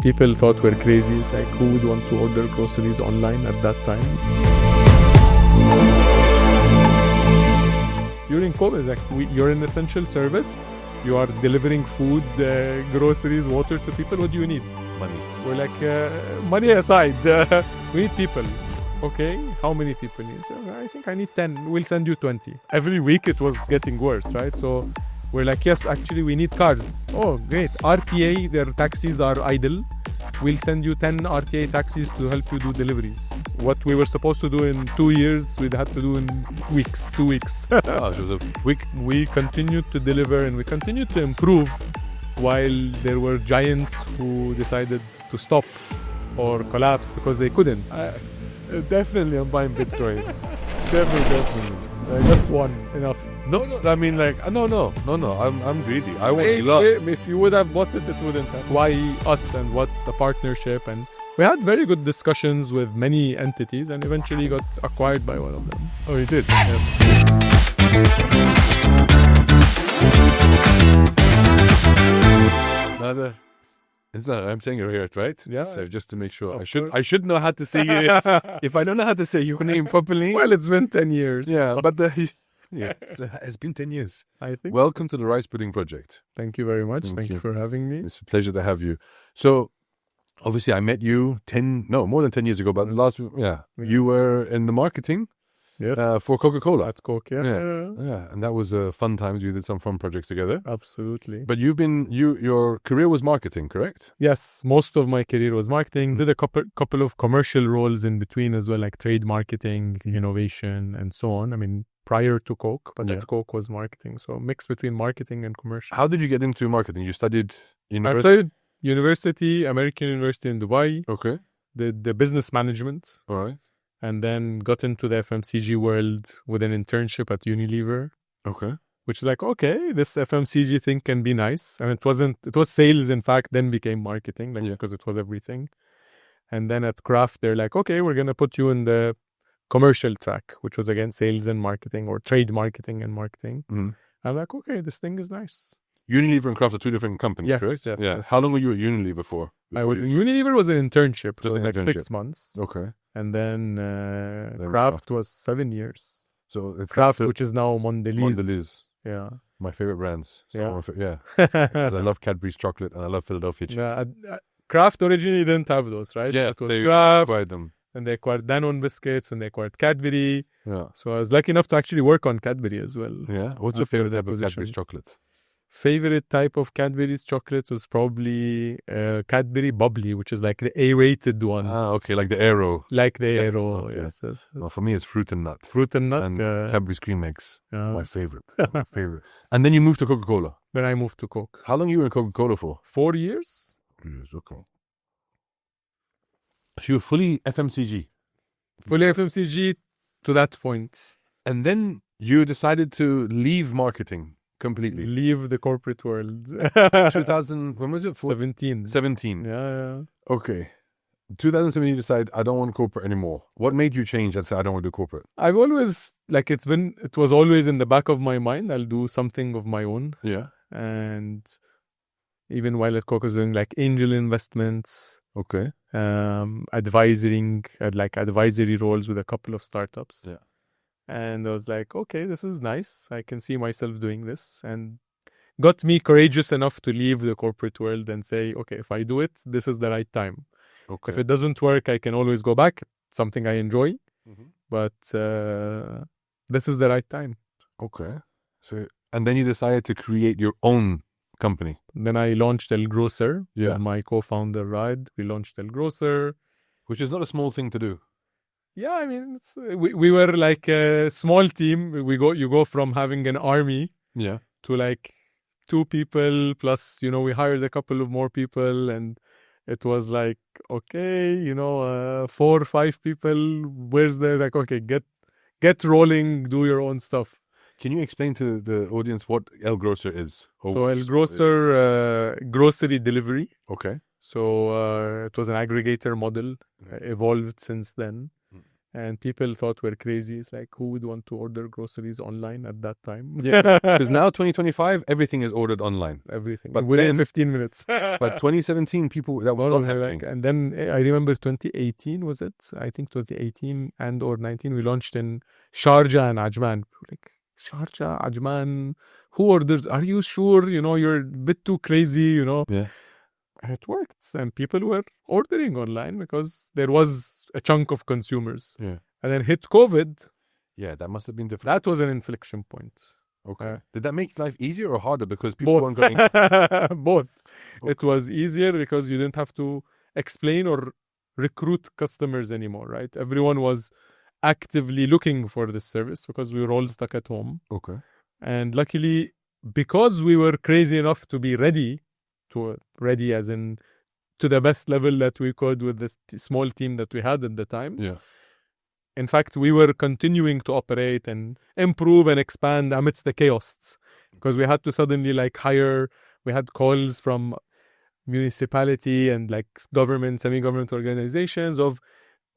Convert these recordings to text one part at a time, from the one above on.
People thought we're crazy. It's like, who would want to order groceries online at that time? During COVID, like you're an essential service. You are delivering food, groceries, water to people. What do you need? Money. We're like, money aside, we need people. Okay, how many people need? So I think I need 10. We'll send you 20. Every week it was getting worse, right? So we're like, yes, actually we need cars. Oh, great. RTA, their taxis are idle. We'll send you 10 RTA taxis to help you do deliveries. What we were supposed to do in 2 years, we'd had to do in weeks, 2 weeks. Oh, it was a week. We continued to deliver and we continued to improve while there were giants who decided to stop or collapse because they couldn't. Definitely, I'm buying Bitcoin. definitely. Just one, enough. No. I mean, like, no. I'm greedy. I want a lot. If you would have bought it, it wouldn't have. Why us and what's the partnership? And we had very good discussions with many entities and eventually got acquired by one of them. Oh, you did? Yes. Nader, it's not. I'm saying you're here, right? Yeah. So just to make sure, Of I should know how to say it. If I don't know how to say your name properly, Well, it's been 10 years. yeah. But yes, it's been 10 years. I think. Welcome to the Rice Pudding Project. Thank you very much. Thank Thank you you. for having me. It's a pleasure to have you. So, obviously, I met you more than 10 years ago. But you were in the marketing Yes. for Coca-Cola. At Coke, yeah. Yeah, and that was fun times. We did some fun projects together. Absolutely. But your career was marketing, correct? Yes, most of my career was marketing. Did a couple of commercial roles in between as well, like trade marketing, innovation, and so on. I mean, prior to Coke, but Yeah. at Coke was marketing. So mix between marketing and commercial. How did you get into marketing? You studied I university? studied university, American University in Dubai, Okay, did the business management, all right. and then got into the FMCG world with an internship at Unilever, Okay. which is like, okay, this FMCG thing can be nice. And it was sales, in fact, then became marketing, because it was everything. And then at Kraft, they're like, okay, we're going to put you in the commercial track, which was again sales and marketing or trade marketing and marketing. Mhm. I'm like, okay, this thing is nice. Unilever and Kraft are two different companies, Yeah, correct? yeah, Yeah. yes. How long were you at Unilever for? Unilever was an internship, Just so an like internship. 6 months. Okay. And then Kraft. Kraft was 7 years. So it's Kraft, which is now Mondelez. Mondelez, Yeah. my favorite brands. So Yeah. Because I love Cadbury's chocolate and I love Philadelphia cheese. Yeah, Kraft originally didn't have those, right? Yeah, It was they Kraft, acquired them. and they acquired Danone biscuits, and they acquired Cadbury. Yeah. So I was lucky enough to actually work on Cadbury as well. Yeah. What's your After favorite the type of acquisition. Cadbury's chocolate? Favorite type of Cadbury's chocolate was probably Cadbury Bubbly, which is like the A-rated one. Ah, okay, like the Aero. Like the Yeah, Aero, okay. yes. Well, for me, it's fruit and nut. Fruit and nut. And yeah. Cadbury's cream eggs. Yeah. My favorite. My favorite. And then you moved to Coca-Cola. Then I moved to Coke. How long you were in Coca-Cola for? 4 years. Yes, okay. So you're fully FMCG. Fully FMCG to that point. And then you decided to leave marketing completely. Leave the corporate world. 2000, when was it? 17. 17. Yeah. Okay. 2017, you decided, I don't want corporate anymore. What made you change and say, I don't want to do corporate? I've always, it was always in the back of my mind. I'll do something of my own. Yeah. And even while at Coke, I was doing like angel investments, Okay. advisory roles with a couple of startups. Yeah. And I was like, okay, this is nice. I can see myself doing this. And got me courageous enough to leave the corporate world and say, okay, if I do it, this is the right time. Okay. If it doesn't work, I can always go back. It's something I enjoy. Mhm. But this is the right time. Okay. So, and then you decided to create your own company. Then I launched El Grocer. Yeah. With my co-founder, Rad. We launched El Grocer. Which is not a small thing to do. Yeah, I mean, we were like a small team. You go from having an army Yeah. to like 2 people plus, we hired a couple of more people, and it was like, okay, 4 or 5 people. Where's the okay, get rolling, do your own stuff. Can you explain to the audience what El Grocer is? So El Grocer, grocery delivery. Okay. So it was an aggregator model, evolved since then. And people thought we're crazy. It's like, who would want to order groceries online at that time? Yeah, because now 2025, everything is ordered online. Everything. But Within then- 15 minutes. But 2017, people, that was No, not happening. and then I remember 2018, was it? I think 2018 and or 19, we launched in Sharjah and Ajman. Like, Sharjah, Ajman, who orders? Are you sure? You're a bit too crazy, Yeah. And it worked. And people were ordering online because there was a chunk of consumers. Yeah. And then hit COVID. Yeah, that must have been different. That was an inflection point. Okay. Did that make life easier or harder because people weren't going? Both. Okay. It was easier because you didn't have to explain or recruit customers anymore, right? Everyone was actively looking for this service because we were all stuck at home. Okay. And luckily, because we were crazy enough to be ready as in to the best level that we could with this small team that we had at the time. Yeah. In fact, we were continuing to operate and improve and expand amidst the chaos because we had to suddenly we had calls from municipality and government, semi-government organizations of,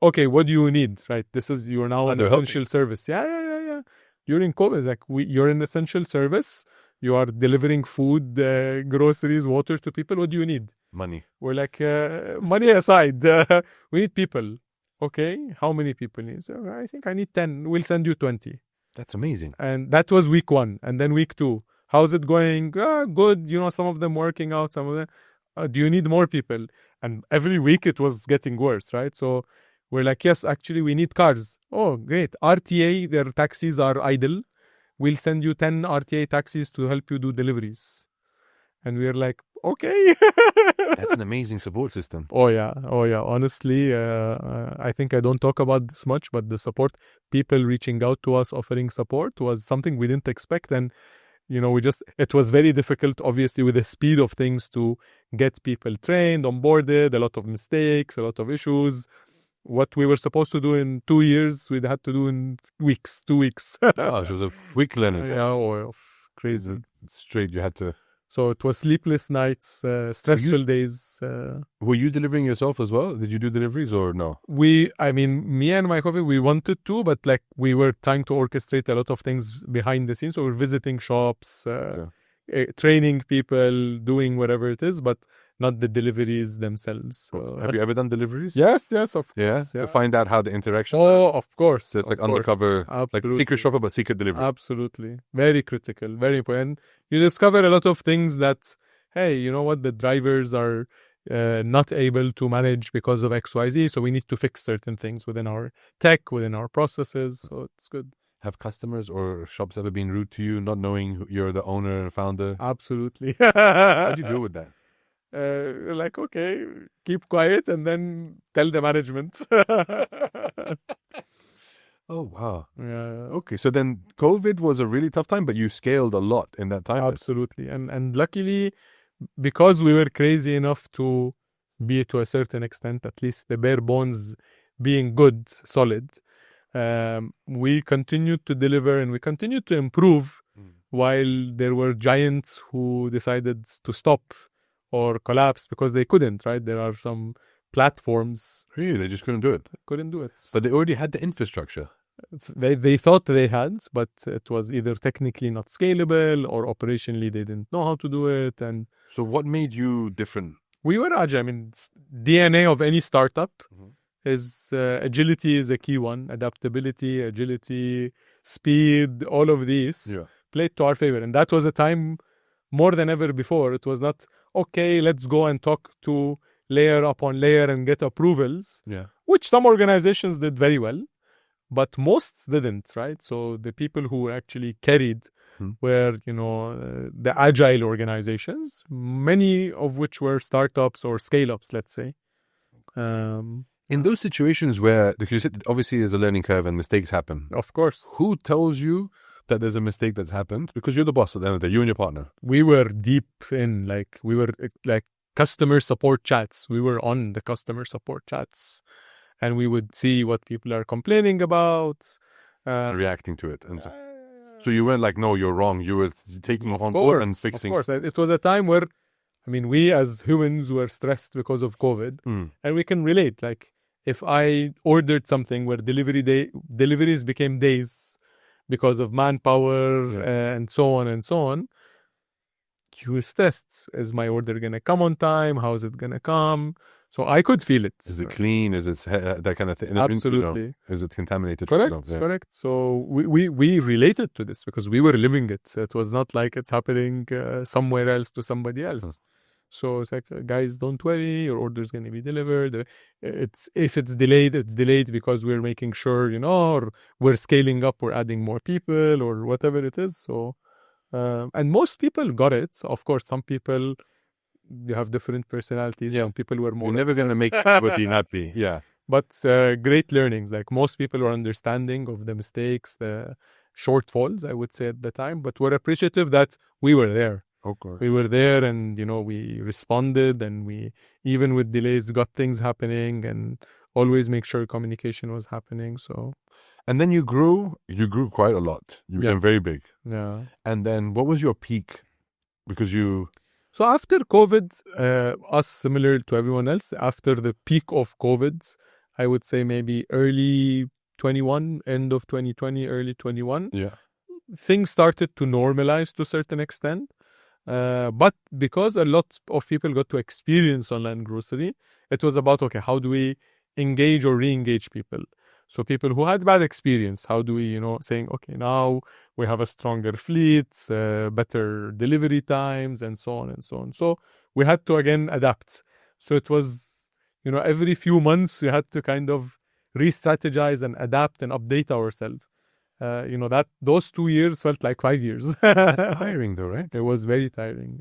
okay, what do you need, right? You're now an essential service. Yeah. During COVID, you're an essential service. You are delivering food, groceries, water to people. What do you need? Money. We're like, money aside, we need people. Okay, how many people need? So I think I need 10. We'll send you 20. That's amazing. And that was week 1. And then week 2. How's it going? Good. Some of them working out, some of them. Do you need more people? And every week it was getting worse, right? So we're like, yes, actually we need cars. Oh, great. RTA, their taxis are idle. We'll send you 10 RTA taxis to help you do deliveries. And we're like, okay. That's an amazing support system. Oh yeah. Honestly, I think I don't talk about this much, but the support, people reaching out to us, offering support was something we didn't expect. And, it was very difficult, obviously, with the speed of things to get people trained, onboarded, a lot of mistakes, a lot of issues. What we were supposed to do in 2 years, we'd had to do in 2 weeks. Oh, she was a quick learner. Yeah, crazy. Straight, you had to. So it was sleepless nights, stressful days. Were you delivering yourself as well? Did you do deliveries or no? Me and my coffee, we wanted to, but we were trying to orchestrate a lot of things behind the scenes. So we're visiting shops, training people, doing whatever it is, but not the deliveries themselves. Have you ever done deliveries? Yes, of course. Yeah? To find out how the interaction. Oh, of course. So it's undercover, Absolutely. like secret shopper, but secret delivery. Absolutely. Very critical, very important. You discover a lot of things that, hey, you know what, the drivers are not able to manage because of XYZ, so we need to fix certain things within our tech, within our processes, so it's good. Have customers or shops ever been rude to you, not knowing you're the owner and founder? Absolutely. How do you deal with that? Okay, keep quiet and then tell the management. Oh, wow. Yeah. Okay, so then COVID was a really tough time, but you scaled a lot in that time. Absolutely. And luckily, because we were crazy enough to be, to a certain extent, at least the bare bones being good, solid, we continued to deliver and we continued to improve while there were giants who decided to stop or collapse because they couldn't, right? There are some platforms. Really? They just couldn't do it? Couldn't do it. But they already had the infrastructure. They thought they had, but it was either technically not scalable or operationally they didn't know how to do it. And so what made you different? we were agile. I mean, DNA of any startup is agility is a key one. Adaptability, agility, speed, all of these played to our favor. And that was a time more than ever before. It was not, okay, let's go and talk to layer upon layer and get approvals, which some organizations did very well, but most didn't, right? So the people who actually carried were, the agile organizations, many of which were startups or scale-ups, let's say. In those situations where, because obviously there's a learning curve and mistakes happen. Of course. Who tells you that there's a mistake that's happened? Because you're the boss at the end of the day, you and your partner. We were deep in, we were customer support chats. We were on the customer support chats and we would see what people are complaining about. Reacting to it. And so you weren't like, no, you're wrong. You were taking on board and fixing. Of course. It was a time where, we as humans were stressed because of COVID and we can relate. if I ordered something where deliveries became days because of manpower and so on, you were stressed. Is my order gonna come on time? How is it gonna come? So I could feel it. Is it clean? Is it that kind of thing? Absolutely. Is it contaminated? Correct. So we related to this because we were living it. It was not like it's happening somewhere else to somebody else. So it's like, guys, don't worry, your order's going to be delivered. If it's delayed because we're making sure, or we're scaling up, we're adding more people or whatever it is. So, and most people got it. Of course, some people, you have different personalities. Some people were more. You're never going to make everybody happy. Yeah. But great learnings. Like most people were understanding of the mistakes, the shortfalls, I would say at the time, but we're appreciative that we were there. Okay. We were there and, we responded, and we, even with delays, got things happening and always make sure communication was happening. So, and then you grew quite a lot. You became very big. Yeah. And then what was your peak? Because So after COVID, us, similar to everyone else, after the peak of COVID, I would say maybe early 21, end of 2020, early 21, things started to normalize to a certain extent. But because a lot of people got to experience online grocery, it was about, okay, how do we engage or re-engage people? So people who had bad experience, how do we, saying, okay, now we have a stronger fleet, better delivery times, and so on and so on. So we had to, again, adapt. So it was, every few months we had to kind of re-strategize and adapt and update ourselves. That those 2 years felt like 5 years. That's tiring though, right? It was very tiring.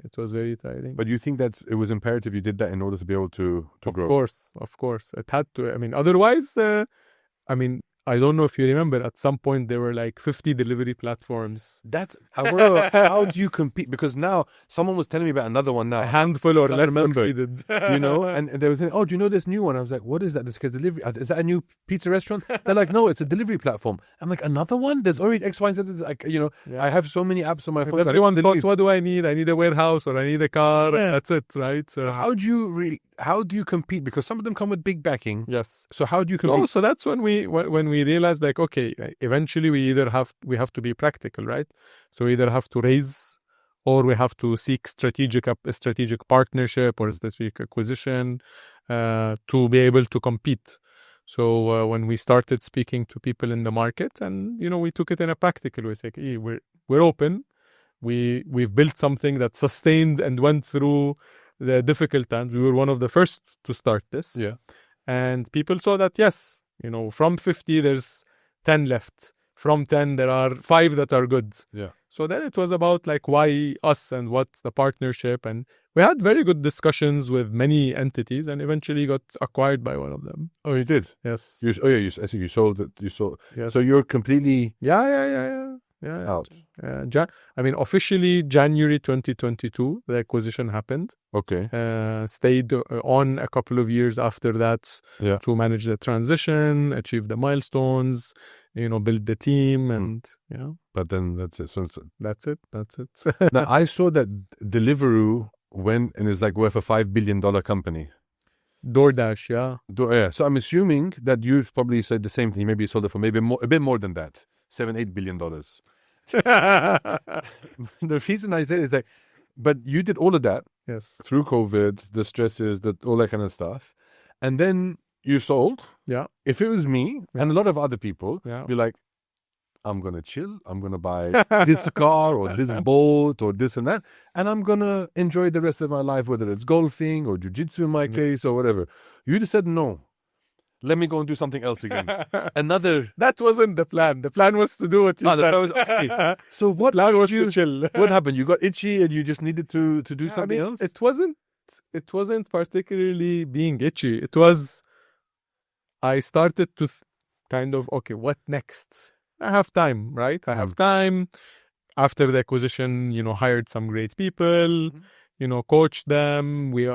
But you think that it was imperative you did that in order to be able to grow? Of course. It had to. Otherwise, I don't know if you remember, at some point there were like 50 delivery platforms. How do you compete? Because now someone was telling me about another one now. A handful or less succeeded. And they were saying, oh, do you know this new one? I was like, what is that? This delivery. Is that a new pizza restaurant? They're like, no, it's a delivery platform. I'm like, another one? There's already X, Y, and Z. Like, I have so many apps on my phone. Everyone thought, what do I need? I need a warehouse or I need a car. Yeah. That's it, right? How do you compete? Because some of them come with big backing. Yes. So how do you compete? So that's when we realized, like, okay, eventually we have to be practical, right? So we either have to raise, or we have to seek a strategic partnership or a strategic acquisition to be able to compete. So when we started speaking to people in the market, and we took it in a practical way, like, hey, we're open. We've built something that sustained and went through the difficult times. We were one of the first to start this. Yeah. And people saw that, yes, from 50, there's 10 left. From 10, there are 5 that are good. Yeah. So then it was about, like, why us and what's the partnership. And we had very good discussions with many entities and eventually got acquired by one of them. Oh, you did? Yes. I see you sold it. Yes. So you're completely out. out. Officially January 2022, the acquisition happened. Okay. Stayed on a couple of years after that to manage the transition, achieve the milestones, build the team, and But then that's it. So that's it. now I saw that Deliveroo went and is like worth a $5 billion company. DoorDash, yeah. So I'm assuming that you probably said the same thing. Maybe you sold it for maybe a bit more than that, $7-8 billion. The reason I say is that, but you did all of that, yes, through COVID, the stresses, all that kind of stuff, and then you sold. Yeah. If it was me and a lot of other people, be like, I'm gonna chill. I'm gonna buy this car or this boat or this and that, and I'm gonna enjoy the rest of my life, whether it's golfing or jiu-jitsu in my case or whatever. You just said no. Let me go and do something else again. That wasn't the plan. The plan was to do what you said. The plan was, okay. So what plan was to chill. What happened? You got itchy and you just needed to do something else? It wasn't particularly being itchy. It was, I started to kind of, okay, what next? I have time, right? I have time. After the acquisition, hired some great people, coached them. We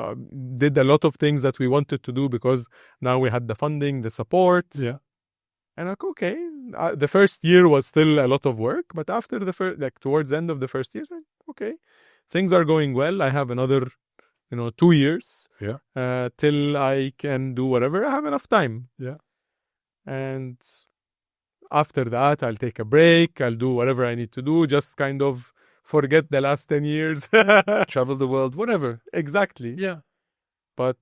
did a lot of things that we wanted to do because now we had the funding, the support. Yeah. And like, okay, the first year was still a lot of work, but after towards the end of the first year, okay, things are going well. I have another 2 years. Yeah. Till I can do whatever. I have enough time. Yeah. And after that, I'll take a break. I'll do whatever I need to do. Just kind of forget the last 10 years. Travel the world, whatever. Exactly. Yeah. But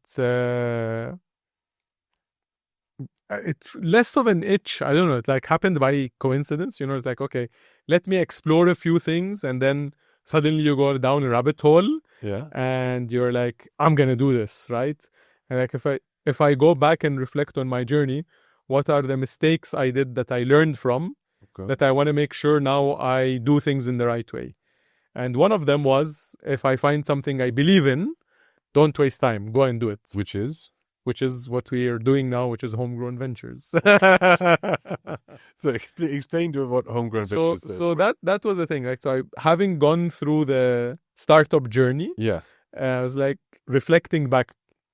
it's less of an itch. I don't know. It like happened by coincidence. It's like, okay, let me explore a few things. And then suddenly you go down a rabbit hole. Yeah. And you're like, I'm going to do this, right? And like if I go back and reflect on my journey, what are the mistakes I did that I learned from, that I want to make sure now I do things in the right way. And one of them was, if I find something I believe in, don't waste time. Go and do it. Which is what we are doing now, which is Homegrown Ventures. So explain to what Homegrown Ventures is. So that was the thing. Like, so having gone through the startup journey, I was like reflecting back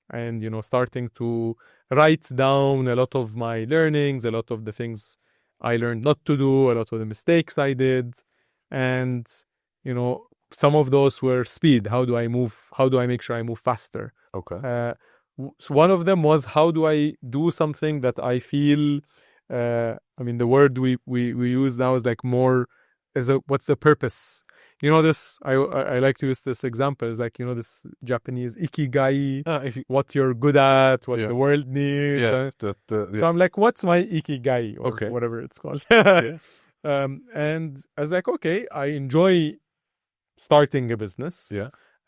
and, starting to write down a lot of my learnings, a lot of the things I learned not to do, a lot of the mistakes I did. And, some of those were speed. How do I move? How do I make sure I move faster? Okay. So one of them was, how do I do something that I feel, the word we use now is like more, what's the purpose? This, I like to use this example, is like, this Japanese ikigai, what you're good at, what the world needs. So I'm like, what's my ikigai, or whatever it's called? And I was like, okay, I enjoy starting a business.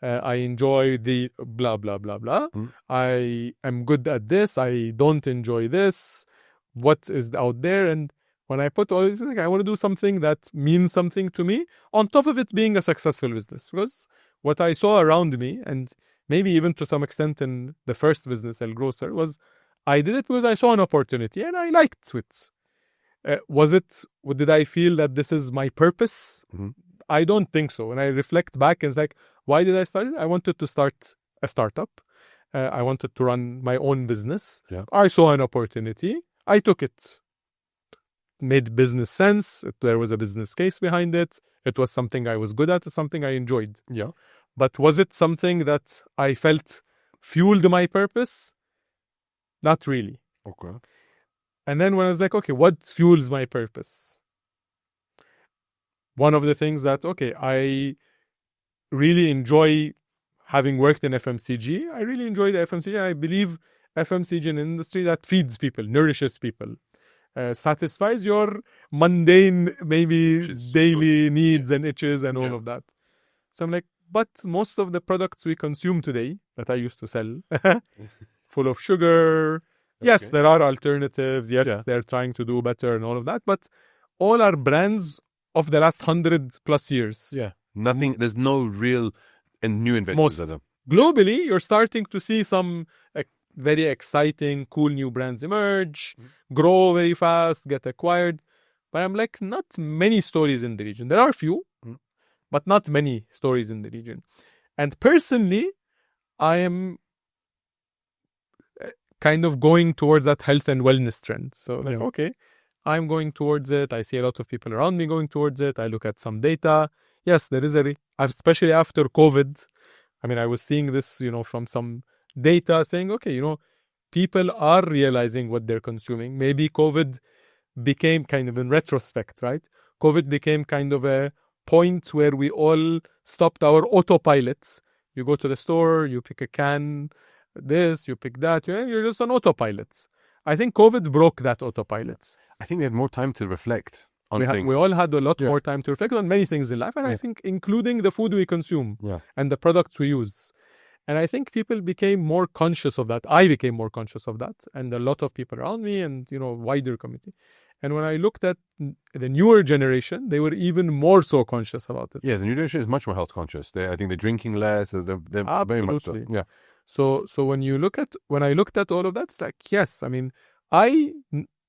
I enjoy the blah, blah, blah, blah. I am good at this. I don't enjoy this. What is out there? And when I put all this, I want to do something that means something to me, on top of it being a successful business. Because what I saw around me, and maybe even to some extent in the first business, Grocer, was I did it because I saw an opportunity and I liked it. Did I feel that this is my purpose? I don't think so. When I reflect back, it's like, why did I start it? I wanted to start a startup. I wanted to run my own business. I saw an opportunity. I took it. Made business sense. There was a business case behind it. It was something I was good at. It's something I enjoyed. But was it something that I felt fueled my purpose? Not really. Okay. And then when I was like, okay, what fuels my purpose? One of the things that, I really enjoy, having worked in FMCG, I really enjoy the FMCG. I believe FMCG is an industry that feeds people, nourishes people, satisfies your mundane, maybe daily needs and itches and all of that. So I'm like, but most of the products we consume today that I used to sell, full of sugar. Yes, there are alternatives. They're trying to do better and all of that. But all are brands of the last 100+ years. Nothing. There's no real and new inventions. Globally, you're starting to see some very exciting, cool new brands emerge, grow very fast, get acquired. But I'm like, not many stories in the region. There are few, but not many stories in the region. And personally, I am kind of going towards that health and wellness trend. So okay, I'm going towards it. I see a lot of people around me going towards it. I look at some data. Yes, there is especially after COVID. I was seeing this, from some data saying, okay, people are realizing what they're consuming. Maybe COVID became kind of, in retrospect, right? COVID became kind of a point where we all stopped our autopilot. You go to the store, you pick a can, you pick that, you're just on autopilot. I think COVID broke that autopilot. I think we had more time to reflect on things. We all had a lot more time to reflect on many things in life, and I think including the food we consume and the products we use. And I think people became more conscious of that. I became more conscious of that, and a lot of people around me and, wider community. And when I looked at the newer generation, they were even more so conscious about it. Yes, the new generation is much more health conscious. I think they're drinking less. They're very much so. Yeah. So when I looked at all of that, it's like, yes, I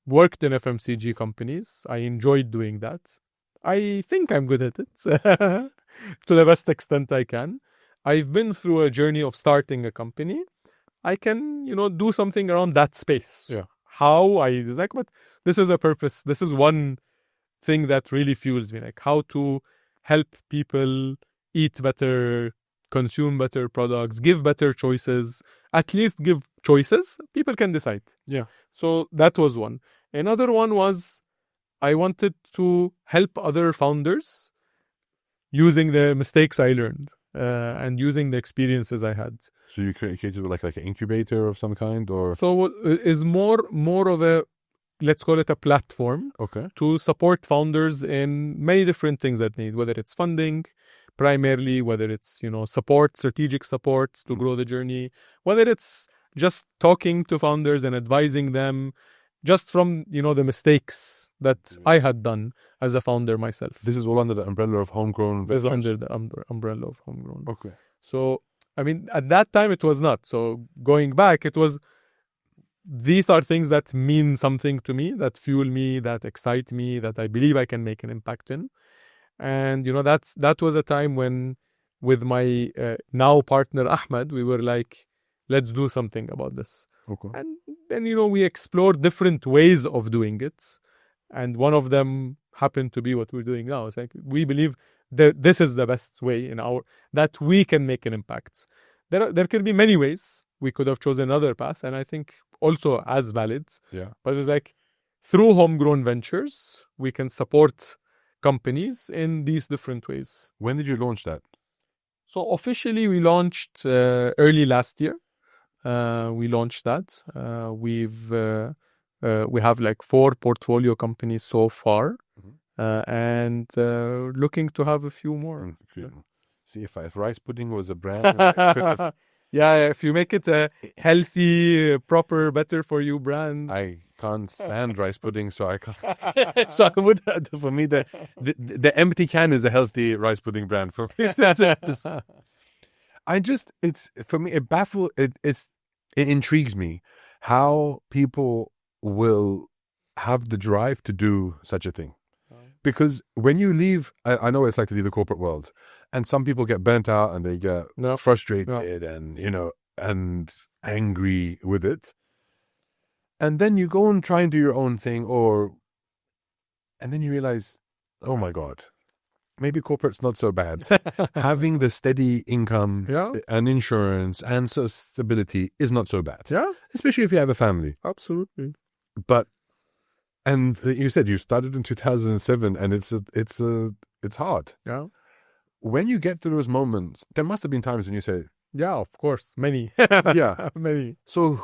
worked in FMCG companies. I enjoyed doing that. I think I'm good at it to the best extent I can. I've been through a journey of starting a company. I can, do something around that space. But this is a purpose. This is one thing that really fuels me, like how to help people eat better, consume better products, give better choices, at least give choices, people can decide. Yeah. So that was one. Another one was I wanted to help other founders using the mistakes I learned and using the experiences I had. So you created like an incubator of some kind, or? So what is more of a, let's call it a platform to support founders in many different things that need, whether it's funding, primarily, whether it's, support, strategic support to grow the journey, whether it's just talking to founders and advising them just from, the mistakes that I had done as a founder myself. This is all under the umbrella of Homegrown Ventures? This is under the umbrella of Homegrown. Okay. So, I mean, at that time it was not. So going back, it was, these are things that mean something to me, that fuel me, that excite me, that I believe I can make an impact in. And, that was a time when, with my now partner Ahmed, we were like, let's do something about this. Okay. And then, we explored different ways of doing it. And one of them happened to be what we're doing now. It's like, we believe that this is the best way that we can make an impact. There can be many ways. We could have chosen another path, and I think also as valid. Yeah. But it's like, through Homegrown Ventures, we can support companies in these different ways. When did you launch that? So officially, we launched early last year. We launched that. We have like 4 portfolio companies so far, and looking to have a few more. See, if rice pudding was a brand. Yeah, if you make it a healthy, proper, better for you brand. I can't stand rice pudding, so I can't. So I would, for me, the empty can is a healthy rice pudding brand for me. That's it. It's for me, it intrigues me how people will have the drive to do such a thing. Because when you leave, I know what it's like to leave the corporate world, and some people get burnt out and they get frustrated and, and angry with it. And then you go and try and do your own thing, and then you realize, oh my God, maybe corporate's not so bad. Having the steady income and insurance and stability is not so bad. Yeah. Especially if you have a family. Absolutely. And you said you started in 2007, and it's hard. Yeah. When you get through those moments, there must have been times when you say, yeah, of course, many. Yeah, many. So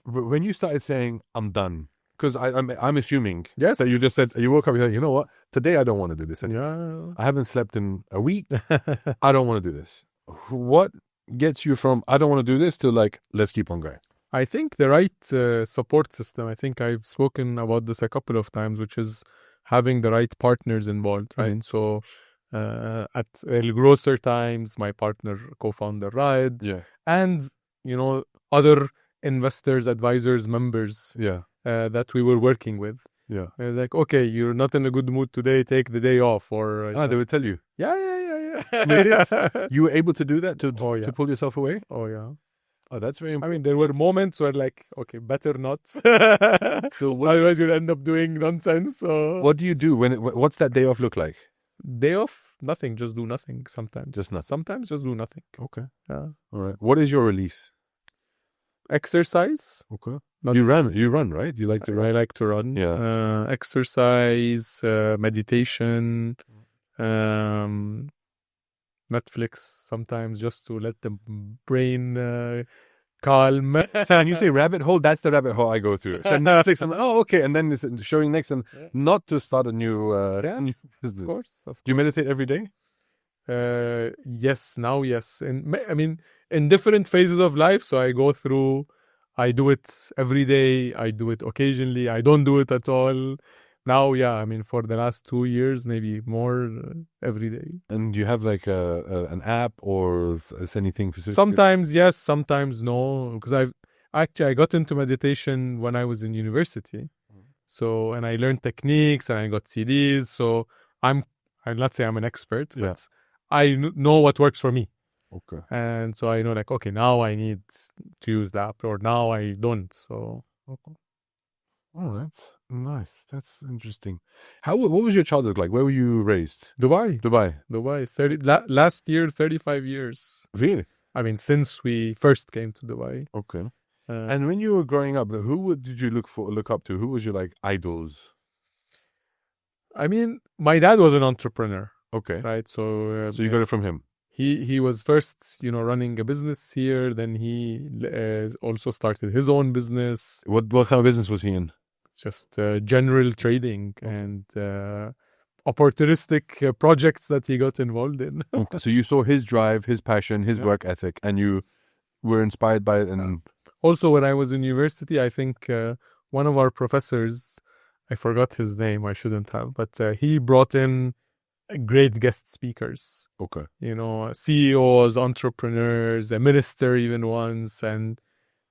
when you started saying, I'm done, because I'm assuming that you just said, you woke up, you're like, you know what, today I don't want to do this anymore. Yeah. I haven't slept in a week. I don't want to do this. What gets you from, I don't want to do this, to like, let's keep on going? I think the right support system. I think I've spoken about this a couple of times, which is having the right partners involved, right? Mm-hmm. So at Grocer times, my partner, co-founder, Raed, and other investors, advisors, members, that we were working with. Yeah, like, okay, you're not in a good mood today, take the day off, or they would tell you. Yeah. You were able to do that to pull yourself away. Oh yeah. Oh, that's very important. I mean, there were moments where like, okay, better not. So otherwise you'll end up doing nonsense. So what do you do what's that day off look like? Day off? Nothing. Just do nothing sometimes. Just nothing. Sometimes just do nothing. Okay. Yeah. All right. What is your release? Exercise. Okay. You run, right? You like to run? I like to run. Yeah. Exercise, meditation, Netflix sometimes, just to let the brain calm. So, and you say rabbit hole, that's the rabbit hole I go through. So Netflix, I'm like, oh, okay. And then it's showing next, and not to start a new business. Of course. Do you meditate every day? Yes, now, yes. In different phases of life. So I do it every day. I do it occasionally. I don't do it at all. Now, for the last 2 years, maybe more, every day. And do you have like an app or anything specific? Sometimes yes, sometimes no. Because I got into meditation when I was in university. So, and I learned techniques and I got CDs. So I'll not say I'm an expert, but I know what works for me. Okay. And so I know, like, okay, now I need to use the app, or now I don't. So, okay. All right. Nice. That's interesting. What was your childhood like? Where were you raised? Dubai. Dubai. Last year, 35 years. Really? I mean, since we first came to Dubai. Okay. And when you were growing up, did you look up to? Who was your like idols? I mean, my dad was an entrepreneur. Okay. Right. So you got it from him. He was first, running a business here. Then he also started his own business. What kind of business was he in? Just general trading and opportunistic projects that he got involved in. Okay. So you saw his drive, his passion, his work ethic, and you were inspired by it. And also, when I was in university, I think one of our professors, I forgot his name, I shouldn't have, but he brought in great guest speakers. Okay. CEOs, entrepreneurs, a minister even once. And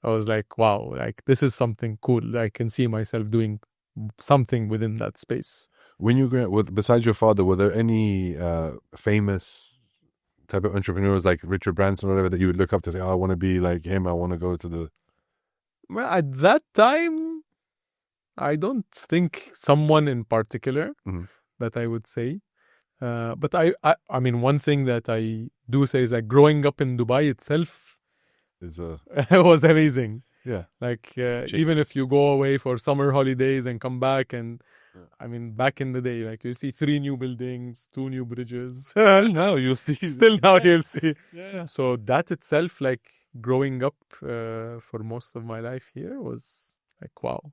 I was like, wow, like this is something cool. I can see myself doing something within that space. When you besides your father, were there any famous type of entrepreneurs like Richard Branson or whatever that you would look up to say, oh, I want to be like him, I want to go to the... Well, at that time, I don't think someone in particular that I would say. But I mean, one thing that I do say is that growing up in Dubai itself was amazing. Yeah. Like, even if you go away for summer holidays and come back and, I mean, back in the day, like you see 3 new buildings, 2 new bridges. Now you'll see. Still now you'll see. Yeah. So that itself, like growing up for most of my life here was like, wow.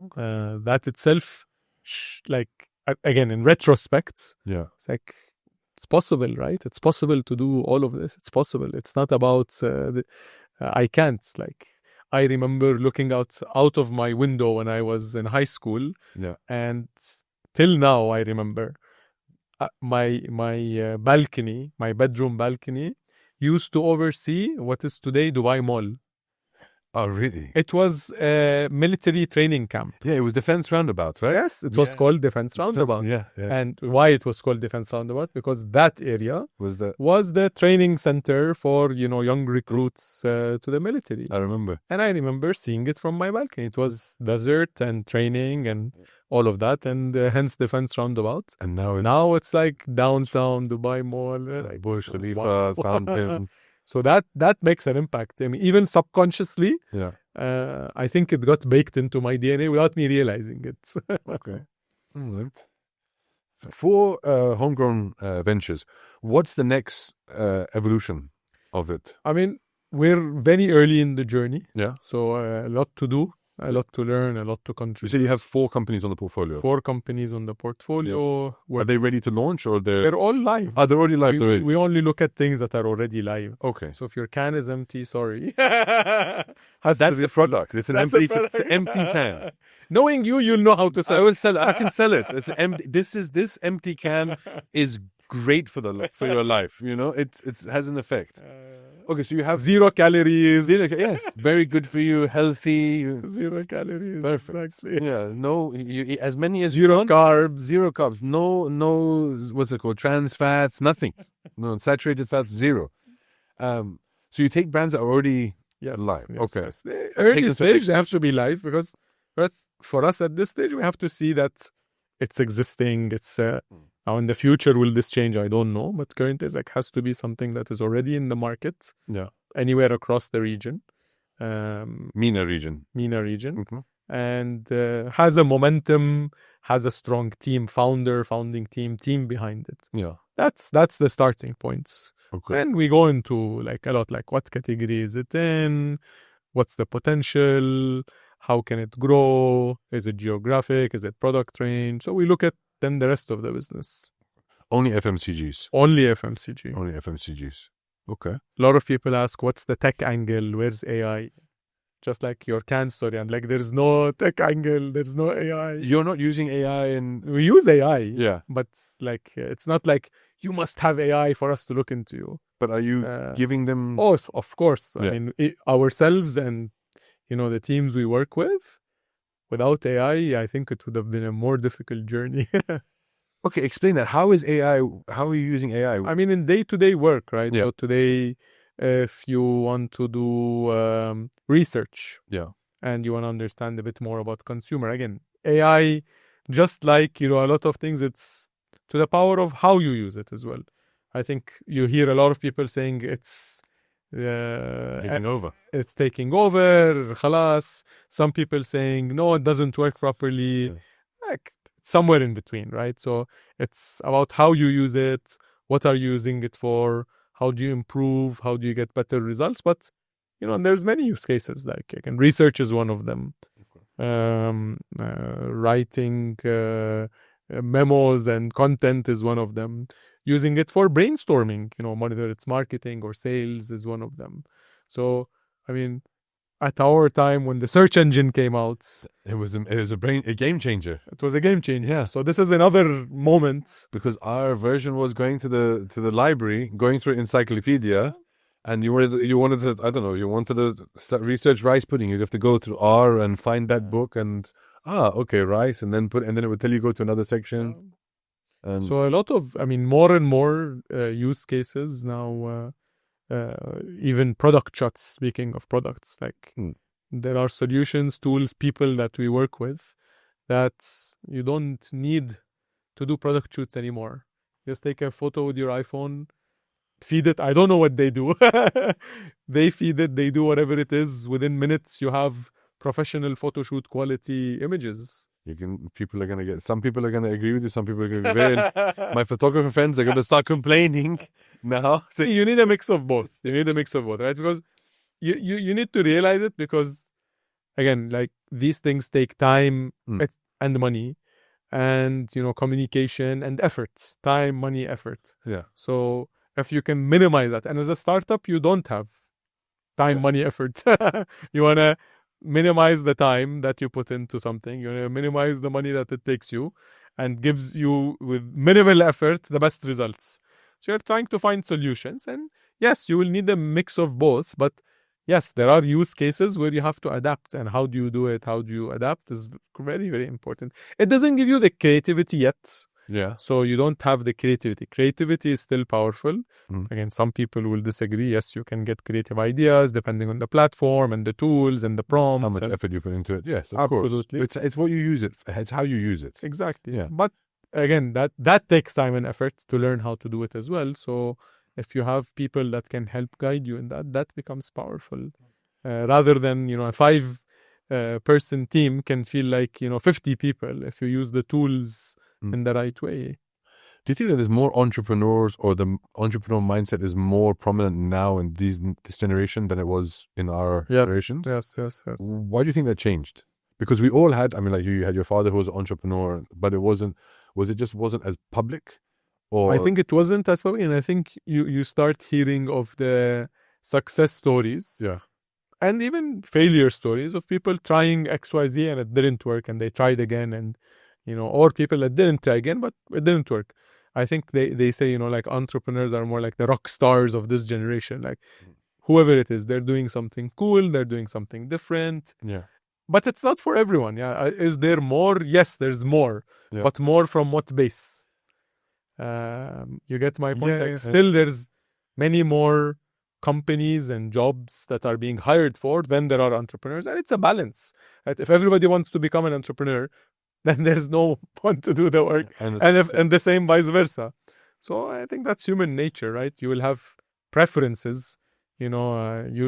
Okay. That itself, like, again, in retrospect, it's like, it's possible, right? It's possible to do all of this. It's possible. It's not about, I can't. Like, I remember looking out of my window when I was in high school. Yeah. And till now, I remember my balcony, my bedroom balcony, used to oversee what is today Dubai Mall. Oh, really? It was a military training camp. Yeah, it was Defense Roundabout, right? Yes, it was called Defense Roundabout. Yeah. And why it was called Defense Roundabout? Because that area was the training center for, young recruits to the military. I remember. And I remember seeing it from my balcony. It was desert and training and all of that, and hence Defense Roundabout. And now it's like downtown Dubai Mall. Like Burj Khalifa, fountains. So that makes an impact. I mean, even subconsciously, I think it got baked into my DNA without me realizing it. Okay. For Homegrown Ventures, what's the next evolution of it? I mean, we're very early in the journey. Yeah. So a lot to do, a lot to learn, a lot to contribute. You said you have 4 companies on the portfolio. 4 companies on the portfolio. Yeah. Are they ready to launch or they're all live? They're already live. We only look at things that are already live. Okay. So if your can is empty, sorry. That's the product. It's an empty can. Knowing you'll know how to sell it. I will sell it. I can sell it. It's empty. This empty can is great for your life. It has an effect. Okay, so you have 0 calories. Yes, very good for you, healthy. 0 calories. Perfect. Exactly. Yeah, no, you eat as many as 0 carbs. 0 carbs. No, what's it called? Trans fats, nothing. No, saturated fats, 0. So you take brands that are already live. Yes, okay. Yes. Early stage, they have to be live because for us at this stage, we have to see that it's existing. It's now in the future, will this change? I don't know. But currently, it has to be something that is already in the market. Yeah. Anywhere across the region. MENA region. Mm-hmm. And has a momentum, has a strong team, founding team behind it. Yeah. That's the starting points. Okay. Then we go into a lot, what category is it in? What's the potential? How can it grow? Is it geographic? Is it product range? So we look at then the rest of the business. Only FMCGs. Only FMCG. Only FMCGs. Okay. A lot of people ask, what's the tech angle? Where's AI? Just like your can story. And there's no tech angle. There's no AI. You're not using AI We use AI. Yeah. But it's not like you must have AI for us to look into you. But are you giving them... Oh, of course. Yeah. I mean, ourselves and, the teams we work with, without AI, I think it would have been a more difficult journey. Okay, explain that. How are you using AI? I mean, in day-to-day work, right? Yeah. So today, if you want to do research, yeah, and you want to understand a bit more about consumer, again, AI, just like, a lot of things, it's to the power of how you use it as well. I think you hear a lot of people saying it's Taking over. It's taking over, khalas. Some people saying, no, it doesn't work properly. Yeah. Like, somewhere in between, right? So it's about how you use it, what are you using it for, how do you improve, how do you get better results. But, and there's many use cases, like, again, research is one of them. Writing memos and content is one of them. Using it for brainstorming, whether it's marketing or sales is one of them. So, I mean, at our time when the search engine came out, it was a game changer. It was a game changer. Yeah. So this is another moment, because our version was going to the library, going through encyclopedia, and you wanted to I don't know, you wanted to research rice pudding. You'd have to go through R and find that book and okay, rice, and then it would tell you go to another section. And so a lot of, more and more use cases now. Even product shots, speaking of products, like there are solutions, tools, people that we work with that you don't need to do product shoots anymore. Just take a photo with your iPhone, feed it. I don't know what they do. They feed it, they do whatever it is. Within minutes, you have professional photo shoot quality images. some people are going to agree with you, some people are going to agree. My photographer friends are going to start complaining now. So you need a mix of both. Right? Because you need to realize it, because again, like, these things take time and money, and communication and effort. Time, money, effort. Yeah. So if you can minimize that, and as a startup, you don't have time, money, effort. You want to minimize the time that you put into something. You want to minimize the money that it takes you, and gives you, with minimal effort, the best results. So you're trying to find solutions, and yes, you will need a mix of both. But yes, there are use cases where you have to adapt, and how do you do it? How do you adapt is very, very important. It doesn't give you the creativity yet. Yeah. So you don't have the creativity. Creativity is still powerful. Again, some people will disagree. Yes, you can get creative ideas depending on the platform and the tools and the prompts. How much effort you put into it. Yes, of absolutely. course. It's what you use it. It's how you use it. Exactly. Yeah. But again, that takes time and effort to learn how to do it as well. So if you have people that can help guide you in that becomes powerful. Rather than, a 5 person team can feel like, 50 people if you use the tools in the right way. Do you think that there's more entrepreneurs, or the entrepreneurial mindset is more prominent now in this generation than it was in our generations? Yes. Why do you think that changed? Because we all had, like you had your father who was an entrepreneur, but it just wasn't as public? Or I think it wasn't as public, and I think you start hearing of the success stories. Yeah. And even failure stories of people trying XYZ and it didn't work, and they tried again, and or people that didn't try again, but it didn't work. I think they say, like, entrepreneurs are more like the rock stars of this generation. Like, whoever it is, they're doing something cool, they're doing something different. Yeah. But it's not for everyone. Yeah. Is there more? Yes, there's more. Yeah. But more from what base? You get my point? Yeah, Still, there's many more companies and jobs that are being hired for than there are entrepreneurs. And it's a balance. Right? If everybody wants to become an entrepreneur, then there's no one to do the work, and the same vice versa. So I think that's human nature, right? You will have preferences. You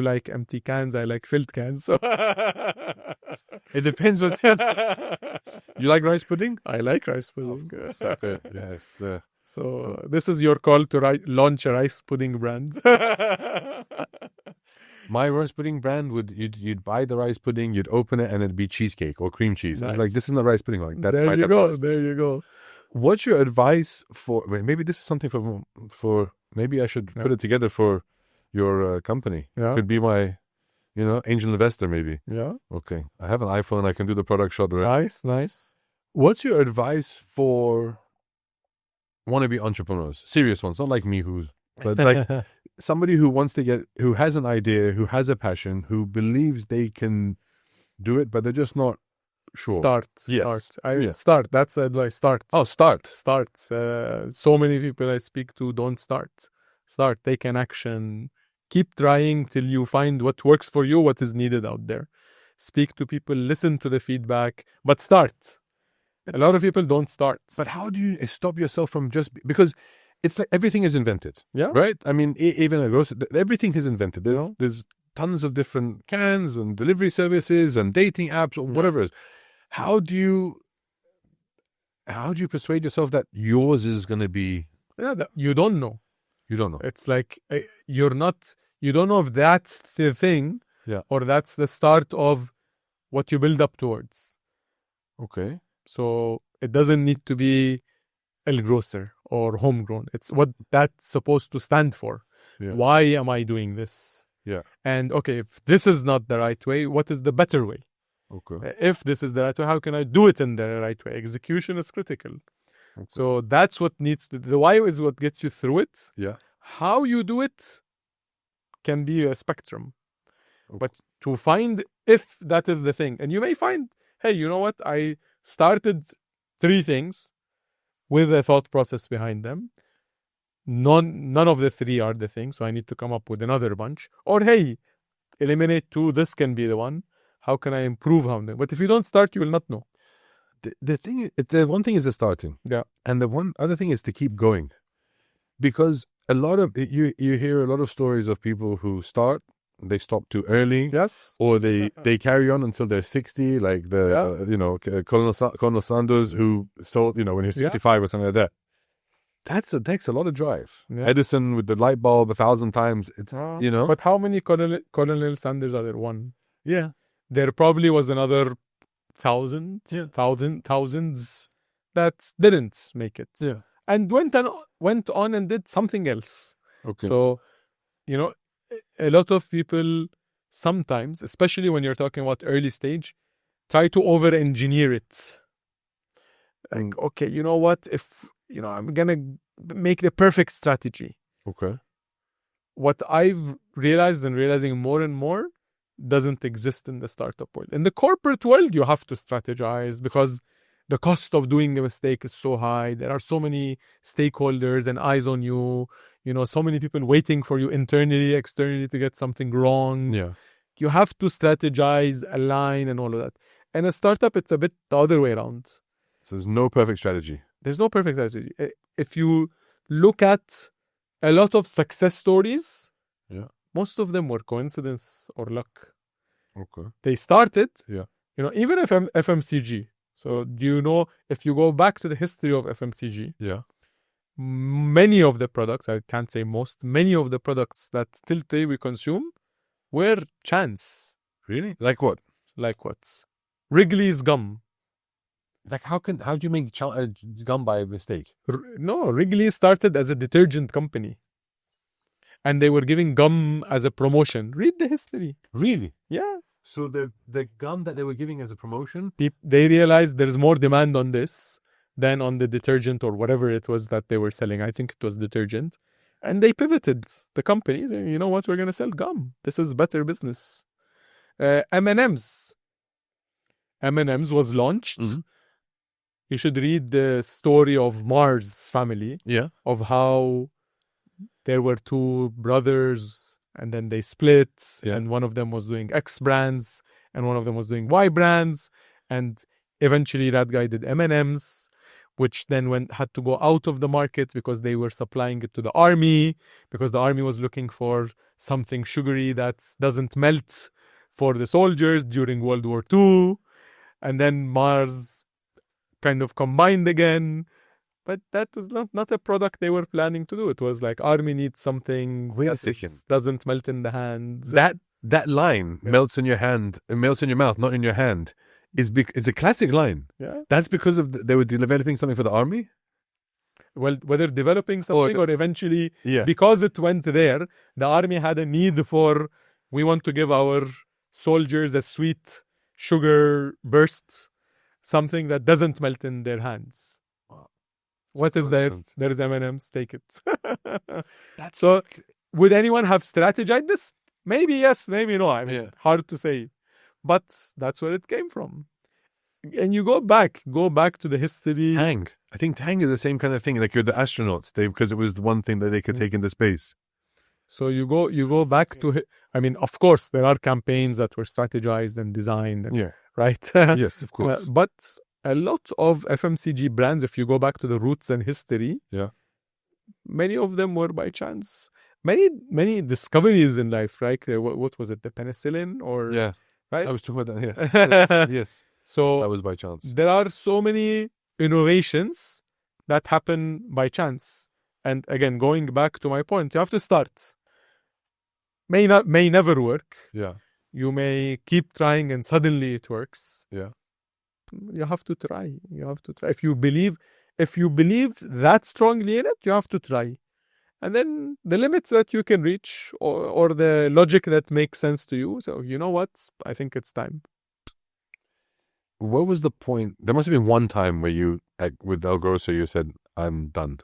like empty cans, I like filled cans. So it depends what you like. Rice pudding? I like rice pudding. Yes. So this is your call to launch a rice pudding brand. My rice pudding brand you'd buy the rice pudding, you'd open it, and it'd be cheesecake or cream cheese. Nice. Like, this isn't a rice pudding. Like, that's there you go. What's your advice for? Maybe this is something for. Maybe I should put it together for your company. Yeah. Could be my, angel investor maybe. Yeah. Okay. I have an iPhone. I can do the product shot. Right? Nice. What's your advice for wannabe entrepreneurs? Serious ones, not like me, but like somebody who who has an idea, who has a passion, who believes they can do it, but they're just not sure. Start. That's the advice. Start. Oh, start. So many people I speak to don't start. Take an action. Keep trying till you find what works for you, what is needed out there. Speak to people, listen to the feedback, but start. A lot of people don't start. But how do you stop yourself from just because it's like everything is invented, Yeah. right? I mean, even a grocer, everything is invented. There's tons of different cans and delivery services and dating apps or whatever it is. How do you persuade yourself that yours is going to be? Yeah, you don't know. You don't know. It's like you don't know if that's the thing, or that's the start of what you build up towards. Okay. So it doesn't need to be El Grocer or Homegrown. It's what that's supposed to stand for. Yeah. Why am I doing this? Yeah. And okay, if this is not the right way, what is the better way? Okay. If this is the right way, how can I do it in the right way? Execution is critical. Okay. So that's what needs to. The why is what gets you through it. Yeah. How you do it can be a spectrum. Okay. But to find if that is the thing, and you may find, hey, you know what? I started 3 things with a thought process behind them. None of the 3 are the thing, so I need to come up with another bunch. Or hey, eliminate 2. This can be the one. How can I improve on them? But if you don't start, you will not know. The one thing is the starting, and the one other thing is to keep going, because a lot of you hear a lot of stories of people who start, they stop too early, yes, or they carry on until they're 60, like the Colonel Sanders, who sold when he was 65 or something like that. That takes a lot of drive. Yeah. Edison with the light bulb 1,000 times. It's But how many Colonel Sanders are there? One. Yeah. There probably was another thousands that didn't make it. Yeah. And went on and did something else. Okay. So, a lot of people sometimes, especially when you're talking about early stage, try to over-engineer it. Like, okay, you know what? If, I'm going to make the perfect strategy. Okay. What I've realized and realizing more and more doesn't exist in the startup world. In the corporate world, you have to strategize because the cost of doing a mistake is so high. There are so many stakeholders and eyes on you. So many people waiting for you internally, externally to get something wrong. Yeah. You have to strategize, align, and all of that. And a startup, it's a bit the other way around. So there's no perfect strategy. There's no perfect strategy. If you look at a lot of success stories, most of them were coincidence or luck. Okay. They started, even FMCG. So do you know, if you go back to the history of FMCG, many of the products, I can't say most, many of the products that till today we consume were chance. Really? Like what? Wrigley's gum. Like how do you make gum by mistake? No, Wrigley started as a detergent company. And they were giving gum as a promotion. Read the history. Really? Yeah. So the gum that they were giving as a promotion, they realized there's more demand on this than on the detergent or whatever it was that they were selling. I think it was detergent. And they pivoted the company. You know what? We're going to sell gum. This is better business. M&M's. M&M's was launched. Mm-hmm. You should read the story of Mars family. Yeah. Of how there were 2 brothers and then they split. Yeah. And one of them was doing X brands and one of them was doing Y brands. And eventually that guy did M&M's, which then had to go out of the market because they were supplying it to the army, because the army was looking for something sugary that doesn't melt for the soldiers during World War II. And then Mars kind of combined again. But that was not a product they were planning to do. It was like, army needs something that doesn't melt in the hand. That line, melts in your hand, it melts in your mouth, not in your hand, is a classic line. Yeah. That's because they were developing something for the army? Well, whether developing something or eventually, because it went there, the army had a need for, we want to give our soldiers a sweet sugar burst, something that doesn't melt in their hands. What is there? There is M&M's. Take it. So, would anyone have strategized this? Maybe yes, maybe no. I mean, hard to say. But that's where it came from. And you go back to the history. Tang. I think Tang is the same kind of thing. Like you're the astronauts, because it was the one thing that they could take into space. So you go back to. I mean, of course, there are campaigns that were strategized and designed. And, right. Yes, of course. But a lot of FMCG brands, if you go back to the roots and history, many of them were by chance. Many discoveries in life, right? What was it? The penicillin or right? I was talking about that. Yes. So that was by chance. There are so many innovations that happen by chance. And again, going back to my point, you have to start. May never work. Yeah. You may keep trying and suddenly it works. Yeah. You have to try. If you believe that strongly in it, you have to try. And then the limits that you can reach or the logic that makes sense to you. So, you know what? I think it's time. What was the point? There must have been one time where you, with El Grocer, you said, I'm done.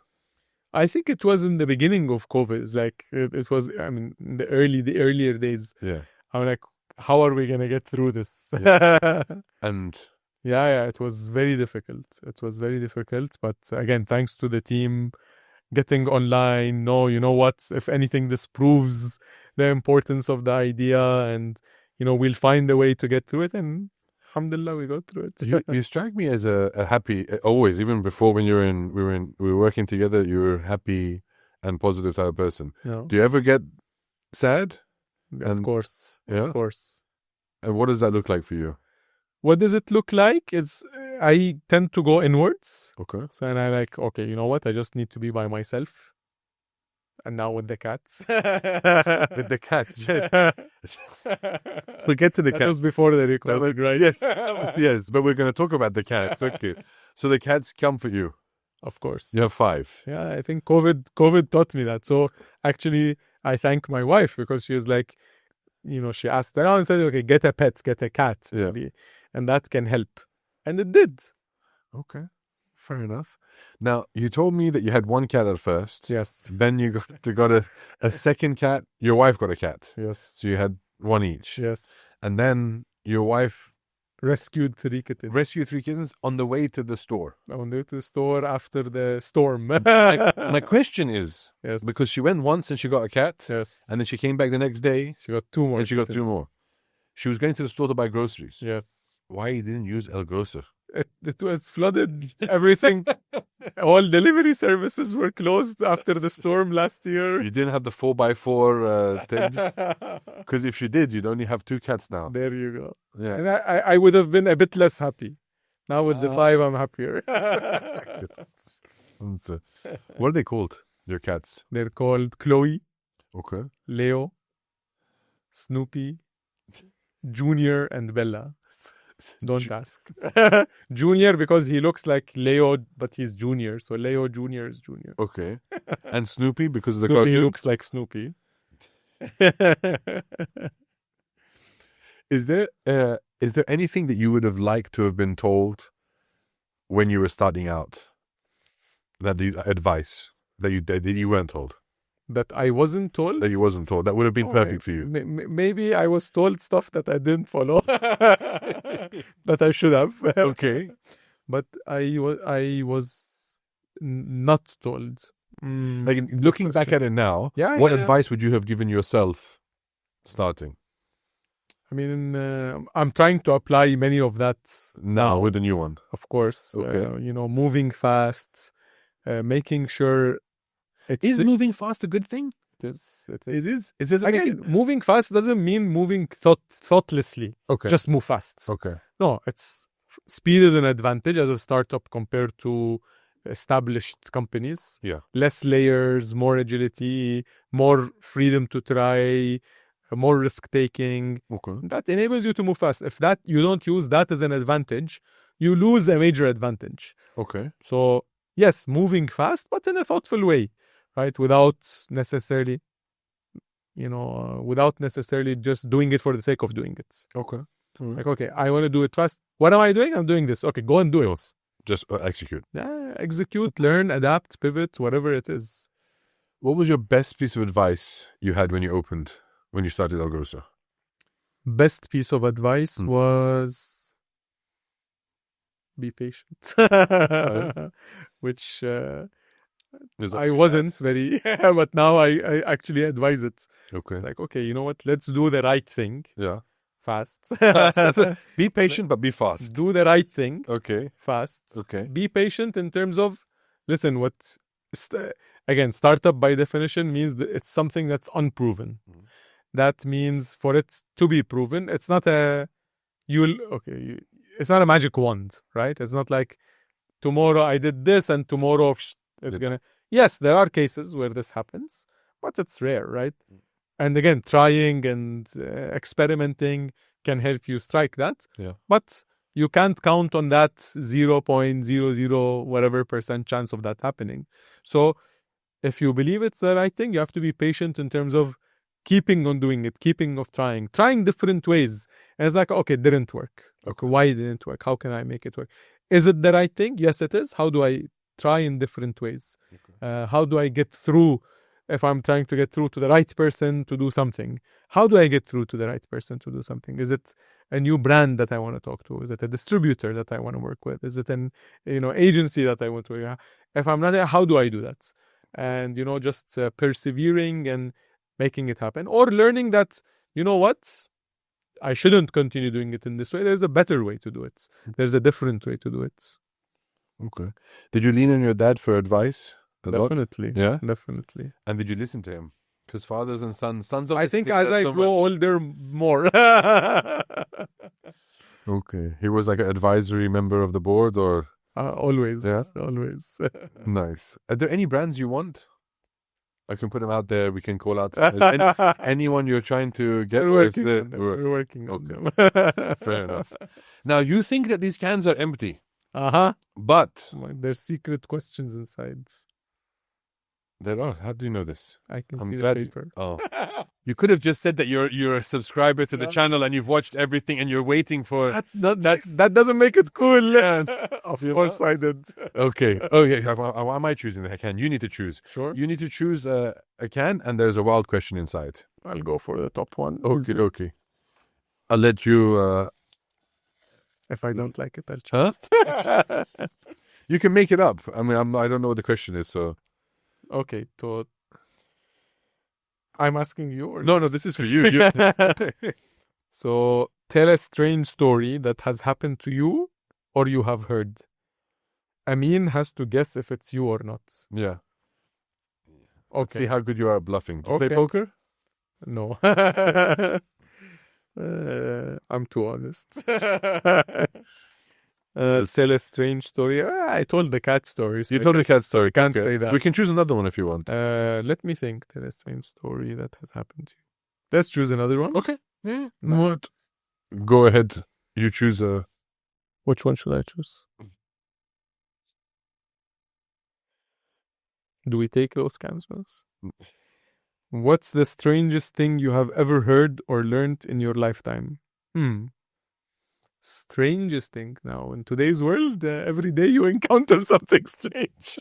I think it was in the beginning of COVID. It's like, it was, I mean, the earlier days. Yeah. I'm like, how are we going to get through this? Yeah. And... Yeah, it was very difficult. But again, thanks to the team getting online. No, you know what? If anything, this proves the importance of the idea, and we'll find a way to get through it. And alhamdulillah, we got through it. You strike me as a happy, always, even before when we were working together, you were happy and positive type of person. Yeah. Do you ever get sad? Of course. Of course. And what does that look like for you? What does it look like? I tend to go inwards. Okay. So, and I okay, you know what? I just need to be by myself. And now with the cats. With the cats. We'll get to the cats. That was before the recording, right? Yes. But we're going to talk about the cats. Okay. So the cats come for you. Of course. You have 5. Yeah, I think COVID taught me that. So actually, I thank my wife because she was like, she asked around and said, okay, get a pet, get a cat. Yeah. And that can help. And it did. Okay. Fair enough. Now, you told me that you had 1 cat at first. Yes. Then you got a second cat. Your wife got a cat. Yes. So you had 1 each. Yes. And then your wife... Rescued 3 kittens. Rescued 3 kittens on the way to the store. On the way to the store after the storm. My question is, yes, because she went once and she got a cat. Yes. And then she came back the next day. She got 2 more. And she got 2 more. She was going to the store to buy groceries. Yes. Why you didn't use El Grocer? It was flooded. Everything. All delivery services were closed after the storm last year. You didn't have the 4x4 thing? Because if you did, you'd only have 2 cats now. There you go. Yeah. And I would have been a bit less happy. Now with the 5, I'm happier. What are they called, your cats? They're called Chloe. Okay. Leo. Snoopy. Junior and Bella. Don't ask. Junior because he looks like Leo, but he's Junior. So Leo Junior is Junior. Okay. And Snoopy because of the Snoopy cartoon? looks like Snoopy. Is there anything that you would have liked to have been told when you were starting out? That the advice that you weren't told? That I wasn't told? That you wasn't told. That would have been perfect for you. Maybe I was told stuff that I didn't follow. That I should have. Okay. But I was not told. Like looking back at it now, what advice would you have given yourself starting? I mean, I'm trying to apply many of that now with the new one. Of course. Okay. Moving fast, making sure. Is moving fast a good thing? It is. Again, moving fast doesn't mean moving thoughtlessly. Okay. Just move fast. Okay. No, speed is an advantage as a startup compared to established companies. Yeah. Less layers, more agility, more freedom to try, more risk taking. Okay. That enables you to move fast. If that you don't use that as an advantage, you lose a major advantage. Okay. So yes, moving fast, but in a thoughtful way. Right, without necessarily just doing it for the sake of doing it. Okay. Like, okay, I want to do it fast. What am I doing? I'm doing this. Okay, go and do it. Just execute. Yeah, execute, learn, adapt, pivot, whatever it is. What was your best piece of advice you had when you started El Grocer? Best piece of advice was be patient. Which... I wasn't very, but now I actually advise it. Okay. It's like, okay, you know what? Let's do the right thing. Yeah. Fast. Be patient, but be fast. Do the right thing. Okay. Fast. Okay. Be patient in terms of, listen, again, startup by definition means that it's something that's unproven. Mhm. That means for it to be proven, it's not it's not a magic wand, right? It's not like tomorrow I did this and tomorrow it's gonna. Yes, there are cases where this happens, but it's rare, right? And again, trying and experimenting can help you strike that. Yeah. But you can't count on that 0.00 whatever % chance of that happening. So if you believe it's the right thing, you have to be patient in terms of keeping on doing it, keeping on trying different ways. And it's like, okay, it didn't work. Okay, why didn't it work? How can I make it work? Is it the right thing? Yes, it is. How do I try in different ways? Okay. How do I get through? If I'm trying to get through to the right person to do something, how do I get through to the right person to do something? Is it a new brand that I want to talk to? Is it a distributor that I want to work with? Is it an agency that I want to work with? If I'm not there, how do I do that? And just persevering and making it happen, or learning that what, I shouldn't continue doing it in this way. There's a better way to do it. There's a different way to do it. Okay. Did you lean on your dad for advice? Definitely. Yeah? Definitely. And did you listen to him? Because fathers and sons of I think as I grow older, more. Okay. He was like an advisory member of the board, or? Always. Yeah? Always. Nice. Are there any brands you want? I can put them out there. We can call out anyone you're trying to get. We're working on them. Fair enough. Now, you think that these cans are empty. But there's secret questions inside. There are. How do you know this? I can see the paper. You could have just said that you're a subscriber to the channel and you've watched everything and you're waiting for. That doesn't make it cool. Of course I did. Okay. Oh yeah. Why am I choosing the can? You need to choose. Sure. You need to choose a can, and there's a wild question inside. I'll go for the top one. Okay. I'll let you. If I don't like it, I'll change. You can make it up. I mean, I don't know what the question is, so. Okay, so I'm asking you. Or no, this is for you. So tell a strange story that has happened to you or you have heard. Amin has to guess if it's you or not. Yeah. Okay. Let's see how good you are at bluffing. Do you play poker? No. I'm too honest. Tell a strange story. I told the cat story. So you told the cat story. Can't say that. We can choose another one if you want. Let me think. Tell a strange story that has happened to you. Let's choose another one. Okay. Yeah. What? Go ahead. You choose a. Which one should I choose? Do we take those cans with us? What's the strangest thing you have ever heard or learned in your lifetime? Strangest thing. Now, in today's world, every day you encounter something strange.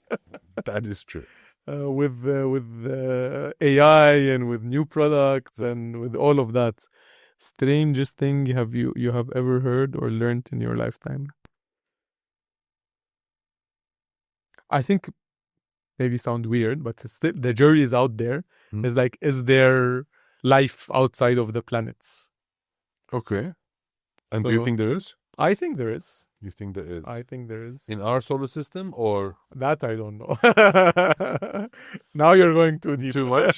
That is true. With AI and with new products and with all of that. Strangest thing you have ever heard or learned in your lifetime? I think maybe sound weird, but still the jury is out there. It's like, is there life outside of the planets? Okay. And do you think there is? I think there is. You think there is? I think there is. In our solar system, or? That I don't know. Now you're going too deep. Too much?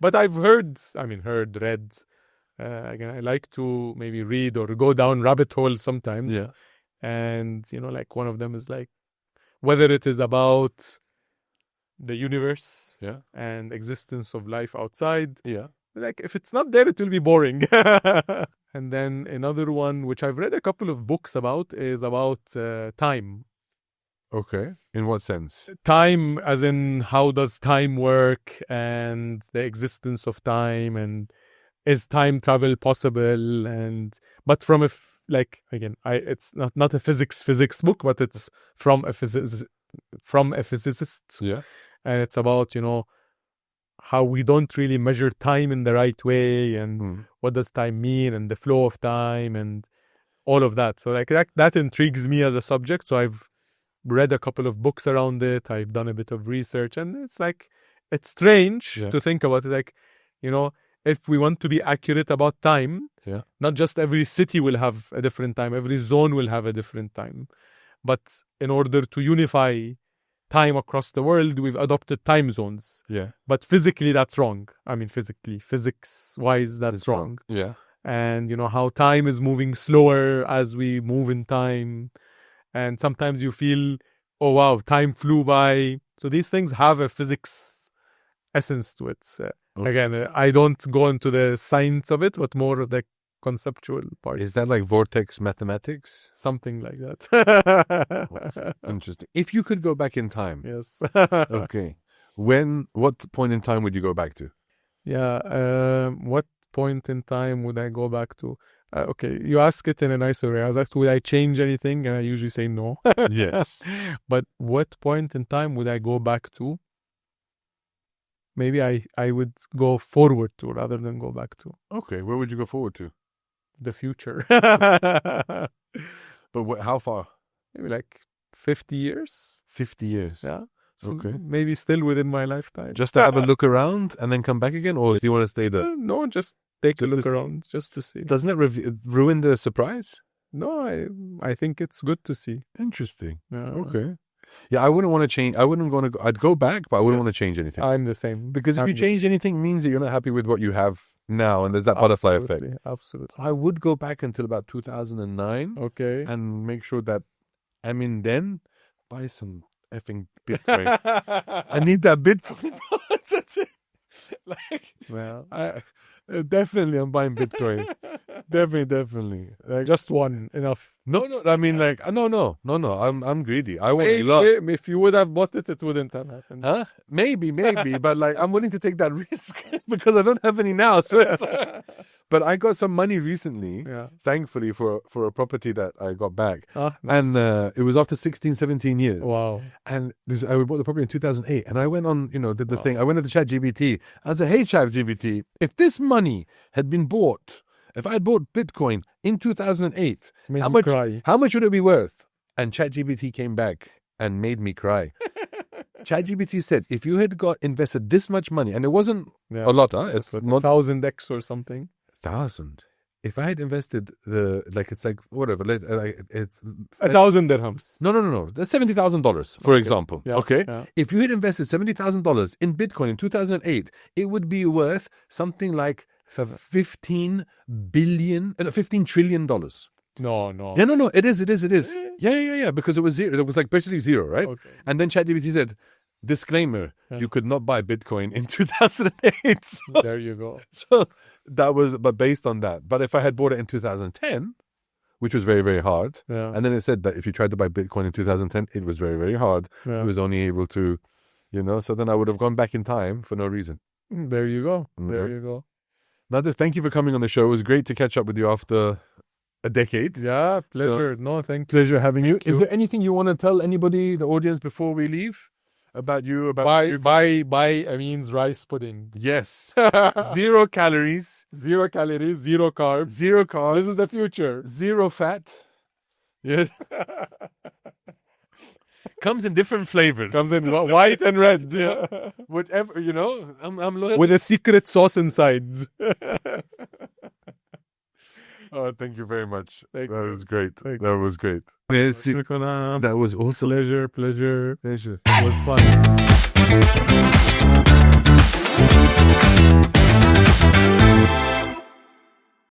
But I've read. Again, I like to maybe read or go down rabbit holes sometimes. Yeah. And, like one of them is like, whether it is about the universe and existence of life outside. Yeah. Like, if it's not there, it will be boring. And then another one, which I've read a couple of books about, is about time. Okay. In what sense? Time, as in how does time work and the existence of time, and is time travel possible? But from it's not a physics book, but it's from a physicist. Yeah. And it's about, how we don't really measure time in the right way, and what does time mean, and the flow of time, and all of that. So like that intrigues me as a subject. So I've read a couple of books around it. I've done a bit of research, and it's like, it's strange to think about it. Like, if we want to be accurate about time, not just every city will have a different time, every zone will have a different time. But in order to unify time across the world, we've adopted time zones. Yeah. But physically, that's wrong. I mean, physics-wise, that's wrong. Yeah. And, how time is moving slower as we move in time. And sometimes you feel, oh, wow, time flew by. So these things have a physics essence to it. Again, I don't go into the science of it, but more of the conceptual part. Is that like vortex mathematics? Something like that. Interesting. If you could go back in time. Yes. Okay. What point in time would you go back to? Yeah. What point in time would I go back to? Okay, you ask it in a nicer way. I was asked, would I change anything? And I usually say no. Yes. But what point in time would I go back to? Maybe I would go forward to rather than go back to. Okay, where would you go forward to? The future. But how far? Maybe like 50 years. 50 years. Yeah. So okay. Maybe still within my lifetime. Just to have a look around and then come back again? Or do you want to stay there? No, just take a look around just to see. Doesn't it ruin the surprise? No, I think it's good to see. Interesting. Yeah. Okay. Yeah, I wouldn't want to change. I'd go back, but I wouldn't want to change anything. I'm the same. Because if you change anything, it means that you're not happy with what you have now, and there's that butterfly effect. Absolutely. I would go back until about 2009. Okay. And make sure that Amin then buy some effing Bitcoin. I need that Bitcoin. That's it. Well, definitely I'm buying Bitcoin. Definitely. Like, just one, enough. No. I mean, like, no. I'm greedy. I want a lot. If you would have bought it, it wouldn't have happened. Huh? Maybe. But like, I'm willing to take that risk because I don't have any now. So but I got some money recently, thankfully, for a property that I got back. Nice. And it was after 16, 17 years. Wow. And I bought the property in 2008. And I went on, did the thing. I went to the ChatGPT. I said, hey, ChatGPT, if this money had been bought, if I had bought Bitcoin in 2008, how much would it be worth? And ChatGPT came back and made me cry. ChatGPT said, if you had invested this much money, and it wasn't a lot, it's not 1,000x or something. 1,000. If I had invested it's like whatever, it's 1,000 dirhams. No. That's $70,000, for example. Yeah. Okay. Yeah. If you had invested $70,000 in Bitcoin in 2008, it would be worth something like $15 trillion. No. Yeah, no. It is. Yeah. Because it was zero. It was like basically zero, right? Okay. And then ChatGPT said, disclaimer, you could not buy Bitcoin in 2008. So, there you go. So that was, but based on that. But if I had bought it in 2010, which was very, very hard. Yeah. And then it said that if you tried to buy Bitcoin in 2010, it was very, very hard. Yeah. It was only able to, so then I would have gone back in time for no reason. There you go. Mm-hmm. There you go. Nader, thank you for coming on the show. It was great to catch up with you after a decade. Yeah, pleasure. Thank you. Pleasure having you. Thank you. Is there anything you want to tell anybody, the audience, before we leave? About you, buy Amin's rice pudding. Yes. 0 calories. 0 calories, 0 carbs. 0 carbs. This is the future. 0 fat. Yes. Comes in different flavors. Comes in white and red. Yeah. Whatever, I'm loyal. With a secret sauce inside. Oh, thank you very much. That was great. That was great. That was awesome. Pleasure. Pleasure. It was fun.